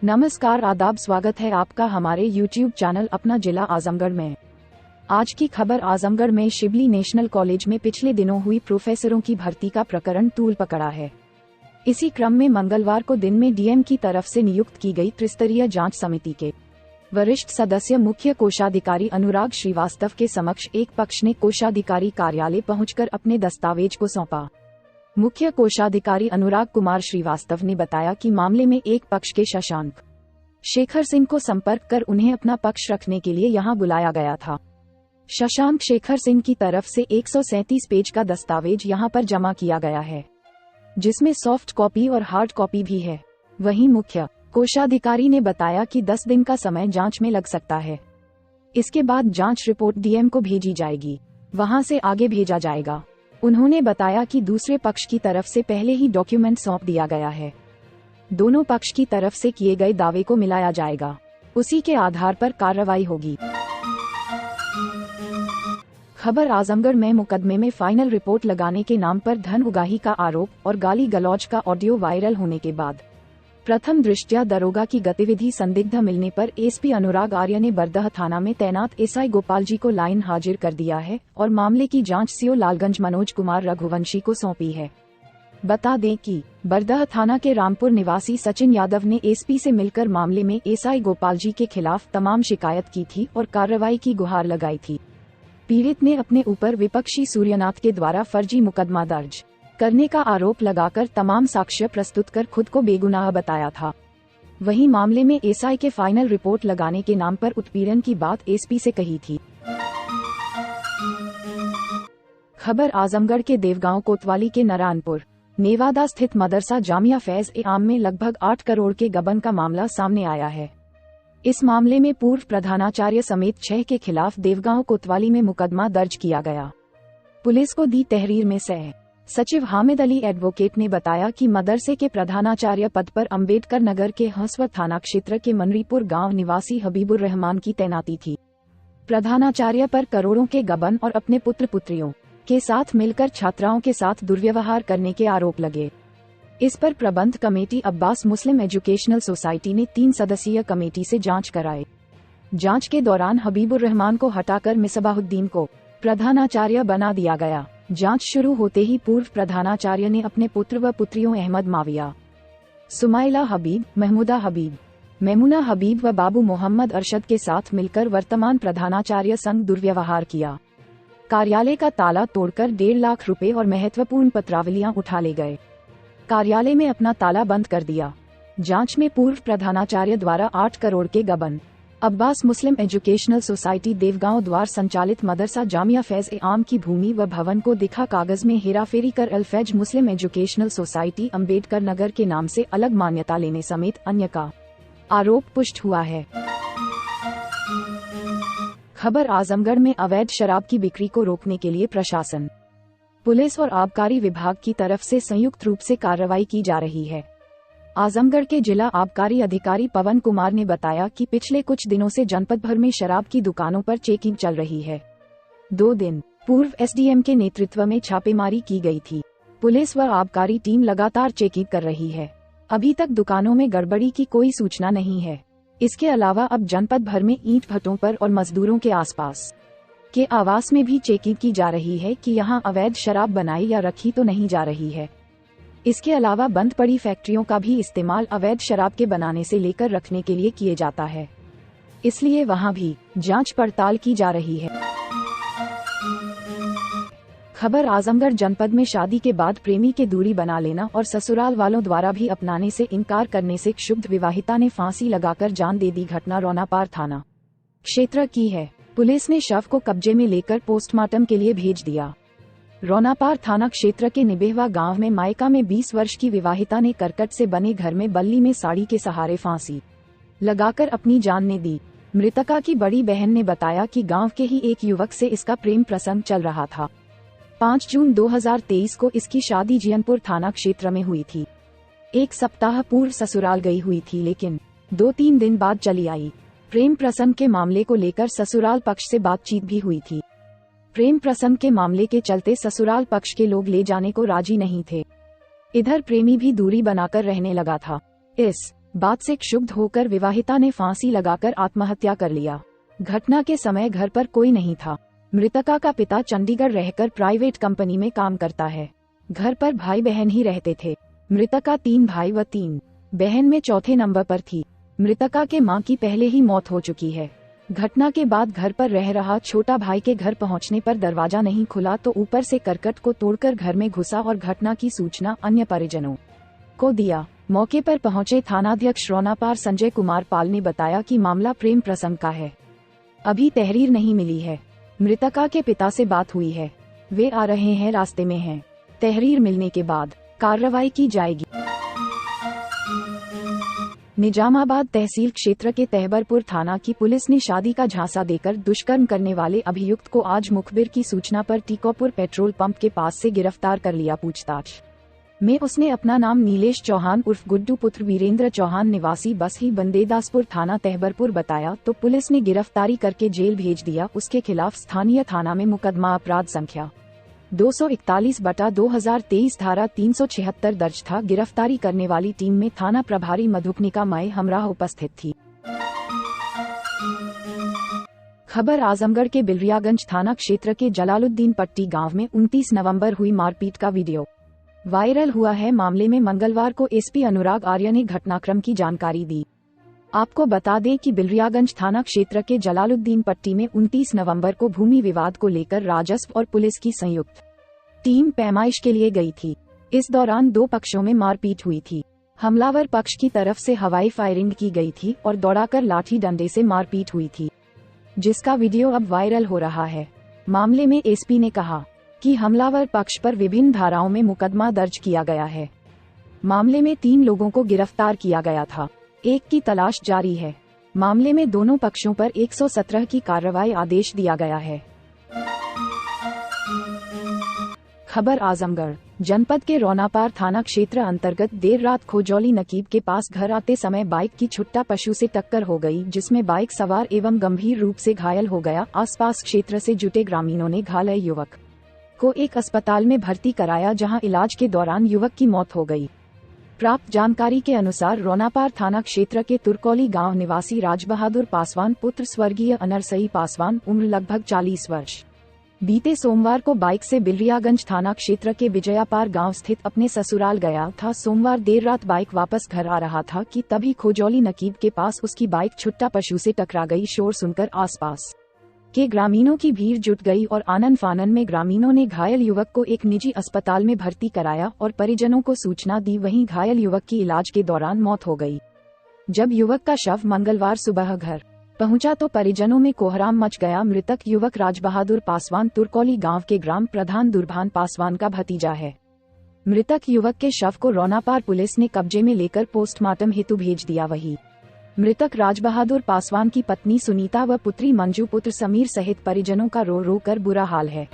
नमस्कार, आदाब, स्वागत है आपका हमारे YouTube चैनल अपना जिला आजमगढ़ में। आज की खबर आजमगढ़ में शिबली नेशनल कॉलेज में पिछले दिनों हुई प्रोफेसरों की भर्ती का प्रकरण तूल पकड़ा है। इसी क्रम में मंगलवार को दिन में डीएम की तरफ से नियुक्त की गई त्रिस्तरीय जांच समिति के वरिष्ठ सदस्य मुख्य कोषाधिकारी अनुराग श्रीवास्तव के समक्ष एक पक्ष ने कोषाधिकारी कार्यालय पहुंचकर अपने दस्तावेज को सौंपा। मुख्य कोषाधिकारी अनुराग कुमार श्रीवास्तव ने बताया कि मामले में एक पक्ष के शशांक शेखर सिंह को संपर्क कर उन्हें अपना पक्ष रखने के लिए यहां बुलाया गया था। शशांक शेखर सिंह की तरफ से 137 पेज का दस्तावेज यहां पर जमा किया गया है, जिसमें सॉफ्ट कॉपी और हार्ड कॉपी भी है। वहीं मुख्य कोषाधिकारी ने बताया कि 10 दिन का समय जांच में लग सकता है। इसके बाद जांच रिपोर्ट डीएम को भेजी जाएगी, वहां से आगे भेजा जाएगा। उन्होंने बताया कि दूसरे पक्ष की तरफ से पहले ही डॉक्यूमेंट सौंप दिया गया है। दोनों पक्ष की तरफ से किए गए दावे को मिलाया जाएगा, उसी के आधार पर कार्रवाई होगी। खबर आजमगढ़ में मुकदमे में फाइनल रिपोर्ट लगाने के नाम पर धन उगाही का आरोप और गाली गलौज का ऑडियो वायरल होने के बाद प्रथम दृष्टया दरोगा की गतिविधि संदिग्ध मिलने पर एसपी अनुराग आर्य ने बरदह थाना में तैनात एसआई गोपाल जी को लाइन हाजिर कर दिया है और मामले की जांच सीओ लालगंज मनोज कुमार रघुवंशी को सौंपी है। बता दें कि बरदह थाना के रामपुर निवासी सचिन यादव ने एसपी से मिलकर मामले में एसआई गोपाल जी के खिलाफ तमाम शिकायत की थी और कार्रवाई की गुहार लगाई थी। पीड़ित ने अपने ऊपर विपक्षी सूर्यनाथ के द्वारा फर्जी मुकदमा दर्ज करने का आरोप लगाकर तमाम साक्ष्य प्रस्तुत कर खुद को बेगुनाह बताया था। वहीं मामले में एसआई के फाइनल रिपोर्ट लगाने के नाम पर उत्पीड़न की बात एसपी से कही थी। खबर आजमगढ़ के देवगांव कोतवाली के नारायणपुर नेवादा स्थित मदरसा जामिया फैज ए आम में लगभग 8 करोड़ के गबन का मामला सामने आया है। इस मामले में पूर्व प्रधानाचार्य समेत 6 के खिलाफ देवगांव कोतवाली में मुकदमा दर्ज किया गया। पुलिस को दी तहरीर में सह सचिव हामिद अली एडवोकेट ने बताया कि मदरसे के प्रधानाचार्य पद पर अंबेडकर नगर के हंसवत थाना क्षेत्र के मनरीपुर गांव निवासी हबीबुर रहमान की तैनाती थी। प्रधानाचार्य पर करोड़ों के गबन और अपने पुत्र पुत्रियों के साथ मिलकर छात्राओं के साथ दुर्व्यवहार करने के आरोप लगे। इस पर प्रबंध committee Abbas Muslim educational society ने 3 सदस्यीय कमेटी से जांच कराई। जांच के दौरान हबीबुर रहमान को हटाकर मिसबाहुद्दीन को प्रधानाचार्य बना दिया गया। जांच शुरू होते ही पूर्व प्रधानाचार्य ने अपने पुत्र व पुत्रियों अहमद माविया, सुमाइला हबीब, महमूदा हबीब, मेमुना हबीब व बाबू मोहम्मद अरशद के साथ मिलकर वर्तमान प्रधानाचार्य संग दुर्व्यवहार किया। कार्यालय का ताला तोड़कर 1.5 लाख रुपए और महत्वपूर्ण पत्रावलियां उठा ले गए। कार्यालय में अपना ताला बंद कर दिया। जांच में पूर्व प्रधानाचार्य द्वारा 8 करोड़ के गबन Abbas Muslim educational society Devgaon द्वार संचालित मदरसा जामिया फैज ए आम की भूमि व भवन को दिखा कागज में हेराफेरी कर अल्फैज Muslim educational society Ambedkar Nagar के नाम से अलग मान्यता लेने समेत अन्य का आरोप पुष्ट हुआ है। खबर आजमगढ़ में अवैध शराब की बिक्री को रोकने के लिए प्रशासन, पुलिस और आबकारी विभाग की तरफ से संयुक्त रूप से कार्रवाई की जा रही है। आजमगढ़ के जिला आबकारी अधिकारी पवन कुमार ने बताया कि पिछले कुछ दिनों से जनपद भर में शराब की दुकानों पर चेकिंग चल रही है। 2 दिन पूर्व एसडीएम के नेतृत्व में छापेमारी की गई थी। पुलिस व आबकारी टीम लगातार चेकिंग कर रही है। अभी तक दुकानों में गड़बड़ी की कोई सूचना नहीं है। इसके अलावा अब जनपद भर में ईंट भट्टों पर और मजदूरों के आसपास के आवास में भी चेकिंग की जा रही है कि यहाँ अवैध शराब बनाई या रखी तो नहीं जा रही है। इसके अलावा बंद पड़ी फैक्ट्रियों का भी इस्तेमाल अवैध शराब के बनाने से लेकर रखने के लिए किए जाता है, इसलिए वहां भी जांच पड़ताल की जा रही है। खबर आजमगढ़ जनपद में शादी के बाद प्रेमी के दूरी बना लेना और ससुराल वालों द्वारा भी अपनाने से इनकार करने से क्षुब्ध विवाहिता ने फांसी लगाकर जान दे दी। घटना रोनापार थाना क्षेत्र की है। पुलिस ने शव को कब्जे में लेकर पोस्टमार्टम के लिए भेज दिया। रोनापार थाना क्षेत्र के निबेहवा गांव में मायका में 20 वर्ष की विवाहिता ने करकट से बने घर में बल्ली में साड़ी के सहारे फांसी लगाकर अपनी जान ने दी। मृतका की बड़ी बहन ने बताया कि गांव के ही एक युवक से इसका प्रेम प्रसंग चल रहा था। 5 जून 2023 को इसकी शादी जियनपुर थाना क्षेत्र में हुई थी। 1 सप्ताह पूर्व ससुराल गई हुई थी, लेकिन 2-3 दिन बाद चली आई। प्रेम प्रसंग के मामले को लेकर ससुराल पक्ष से बातचीत भी हुई थी। प्रेम प्रसंग के मामले के चलते ससुराल पक्ष के लोग ले जाने को राजी नहीं थे। इधर प्रेमी भी दूरी बनाकर रहने लगा था। इस बात से क्षुब्ध होकर विवाहिता ने फांसी लगाकर आत्महत्या कर लिया। घटना के समय घर पर कोई नहीं था। मृतका का पिता चंडीगढ़ रहकर प्राइवेट कंपनी में काम करता है। घर पर भाई बहन ही रहते थे। मृतका 3 भाई व 3 बहन में चौथे नंबर पर थी। मृतका के मां की पहले ही मौत हो चुकी है। घटना के बाद घर पर रह रहा छोटा भाई के घर पहुंचने पर दरवाजा नहीं खुला तो ऊपर से करकट को तोड़कर घर में घुसा और घटना की सूचना अन्य परिजनों को दिया। मौके पर पहुंचे थानाध्यक्ष रोनापार संजय कुमार पाल ने बताया कि मामला प्रेम प्रसंग का है। अभी तहरीर नहीं मिली है। मृतका के पिता से बात हुई है। वे आ रहे हैं, रास्ते में हैं। तहरीर मिलने के बाद कार्रवाई की जाएगी। निजामाबाद तहसील क्षेत्र के तहबरपुर थाना की पुलिस ने शादी का झांसा देकर दुष्कर्म करने वाले अभियुक्त को आज मुखबिर की सूचना पर टीकोपुर पेट्रोल पंप के पास से गिरफ्तार कर लिया। पूछताछ में उसने अपना नाम नीलेश चौहान उर्फ गुड्डू पुत्र वीरेंद्र चौहान निवासी बसही बंदेदासपुर थाना तहबरपुर बताया तो पुलिस ने गिरफ्तारी करके जेल भेज दिया। उसके खिलाफ स्थानीय थाना में मुकदमा अपराध संख्या 241/2023 धारा 376 दर्ज था। गिरफ्तारी करने वाली टीम में थाना प्रभारी मधुकनिका मय हमराह उपस्थित थी। खबर आजमगढ़ के बिलरियागंज थाना क्षेत्र के जलालुद्दीन पट्टी गांव में 29 नवंबर हुई मारपीट का वीडियो वायरल हुआ है। मामले में मंगलवार को एसपी अनुराग आर्य ने घटनाक्रम की जानकारी दी। आपको बता दें कि बिलरियागंज थाना क्षेत्र के जलालुद्दीन पट्टी में 29 नवंबर को भूमि विवाद को लेकर राजस्व और पुलिस की संयुक्त टीम पैमाइश के लिए गई थी। इस दौरान 2 पक्षों में मारपीट हुई थी। हमलावर पक्ष की तरफ से हवाई फायरिंग की गई थी और दौड़ाकर लाठी डंडे से मारपीट हुई थी, जिसका वीडियो अब वायरल हो रहा है। मामले में एसपी ने कहा कि हमलावर पक्ष पर विभिन्न धाराओं में मुकदमा दर्ज किया गया है। मामले में 3 लोगों को गिरफ्तार किया गया था। एक की तलाश जारी है। मामले में दोनों पक्षों पर 117 की कार्रवाई आदेश दिया गया है। खबर आजमगढ़ जनपद के रोनापार थाना क्षेत्र अंतर्गत देर रात खोजौली नकीब के पास घर आते समय बाइक की छुट्टा पशु से टक्कर हो गई, जिसमें बाइक सवार एवं गंभीर रूप से घायल हो गया। आसपास क्षेत्र से जुटे ग्रामीणों ने घायल युवक को एक अस्पताल में भर्ती कराया, जहां इलाज के दौरान युवक की मौत हो गई। प्राप्त जानकारी के अनुसार रोनापार थाना क्षेत्र के तुरकौली गांव निवासी राजबहादुर पासवान पुत्र स्वर्गीय अनरसई पासवान उम्र लगभग 40 वर्ष बीते सोमवार को बाइक से बिलरियागंज थाना क्षेत्र के विजयापार गांव स्थित अपने ससुराल गया था। सोमवार देर रात बाइक वापस घर आ रहा था कि तभी खोजौली नकीब के पास उसकी बाइक छुट्टा पशु से टकरा गई। शोर सुनकर आसपास के ग्रामीणों की भीड़ जुट गई और आनन फानन में ग्रामीणों ने घायल युवक को एक निजी अस्पताल में भर्ती कराया और परिजनों को सूचना दी। वहीं घायल युवक की इलाज के दौरान मौत हो गई। जब युवक का शव मंगलवार सुबह घर पहुंचा तो परिजनों में कोहराम मच गया। मृतक युवक राजबहादुर पासवान तुरकौली गांव के ग्राम प्रधान दुर्भान पासवान का भतीजा है। मृतक युवक के शव को रोनापार पुलिस ने कब्जे में लेकर पोस्टमार्टम हेतु भेज दिया। वहीं मृतक राजबहादुर पासवान की पत्नी सुनीता व पुत्री मंजू पुत्र समीर सहित परिजनों का रो रो कर बुरा हाल है।